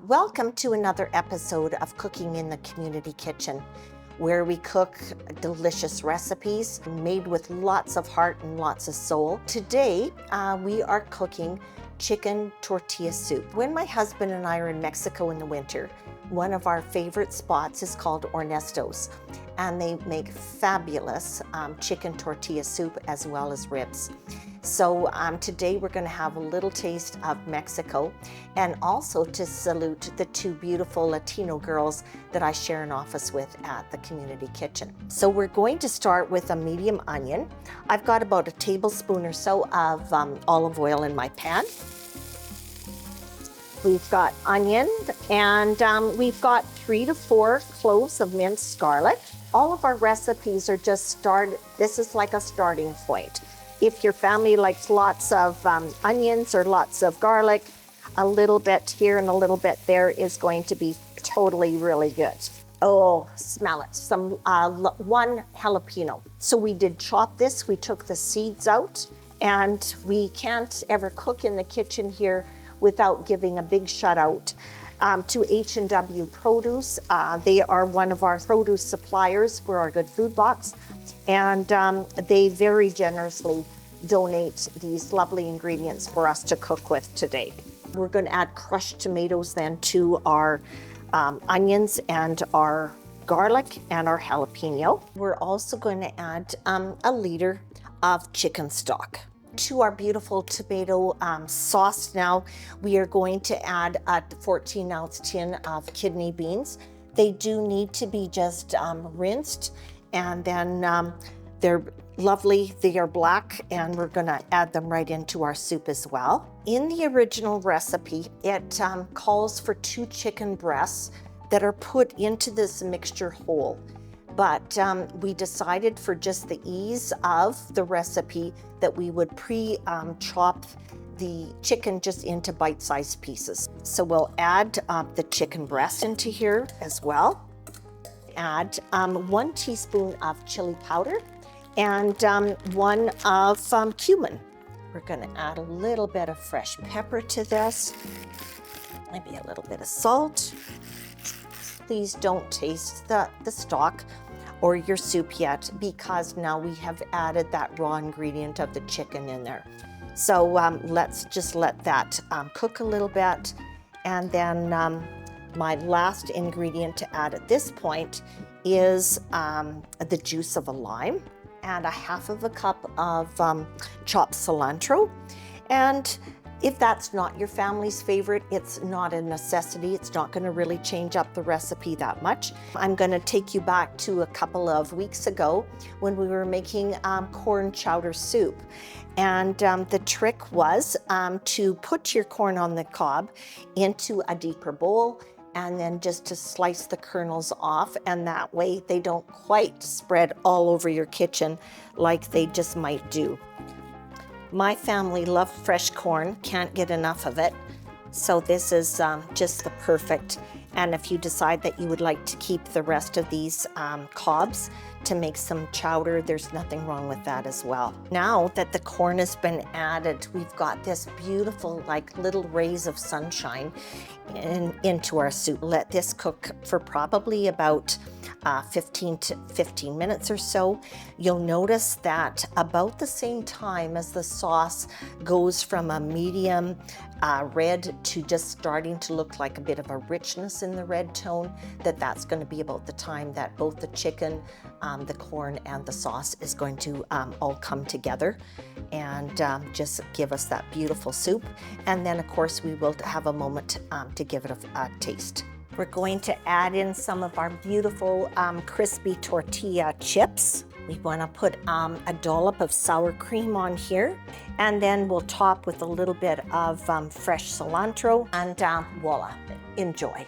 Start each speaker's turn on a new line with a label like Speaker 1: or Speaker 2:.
Speaker 1: Welcome to another episode of Cooking in the Community Kitchen, where we cook delicious recipes made with lots of heart and lots of soul. Today, we are cooking chicken tortilla soup. When my husband and I are in Mexico in the winter, one of our favorite spots is called Ernesto's, and they make fabulous chicken tortilla soup as well as ribs. So today we're going to have a little taste of Mexico, and also to salute the two beautiful Latino girls that I share an office with at the community kitchen. So we're going to start with a medium onion. I've got about a tablespoon or so of olive oil in my pan. We've got onion, and we've got 3 to 4 cloves of minced garlic. All of our recipes are this is like a starting point. If your family likes lots of onions or lots of garlic, a little bit here and a little bit there is going to be totally really good. Oh, smell it. One jalapeno. So we did chop this. We took the seeds out, and we can't ever cook in the kitchen here without giving a big shout out to H&W Produce. They are one of our produce suppliers for our Good Food Box, and they very generously donate these lovely ingredients for us to cook with today. We're going to add crushed tomatoes then to our onions and our garlic and our jalapeno. We're also going to add a liter of chicken stock. To our beautiful tomato sauce now, we are going to add a 14-ounce tin of kidney beans. They do need to be just rinsed, and then they're lovely. They are black, and we're going to add them right into our soup as well. In the original recipe, it calls for 2 chicken breasts that are put into this mixture whole. But we decided for just the ease of the recipe that we would chop the chicken just into bite-sized pieces. So we'll add the chicken breast into here as well. Add 1 teaspoon of chili powder and 1 of cumin. We're going to add a little bit of fresh pepper to this, maybe a little bit of salt. Please don't taste the stock or your soup yet, because now we have added that raw ingredient of the chicken in there. So let's just let that cook a little bit. And then my last ingredient to add at this point is the juice of a lime and a 1/2 cup of chopped cilantro. And if that's not your family's favorite, it's not a necessity. It's not going to really change up the recipe that much. I'm going to take you back to a couple of weeks ago when we were making corn chowder soup. And the trick was to put your corn on the cob into a deeper bowl, and then just to slice the kernels off, and that way they don't quite spread all over your kitchen like they just might do. My family love fresh corn, can't get enough of it. So this is just the perfect. And if you decide that you would like to keep the rest of these cobs to make some chowder, there's nothing wrong with that as well. Now that the corn has been added, we've got this beautiful like little rays of sunshine into our soup. Let this cook for probably about 15 minutes or so. You'll notice that about the same time as the sauce goes from a medium red to just starting to look like a bit of a richness in the red tone, that's going to be about the time that both the chicken, the corn, and the sauce is going to all come together and just give us that beautiful soup. And then of course we will have a moment to give it a taste. We're going to add in some of our beautiful crispy tortilla chips. We want to put a dollop of sour cream on here, and then we'll top with a little bit of fresh cilantro, and voila, enjoy.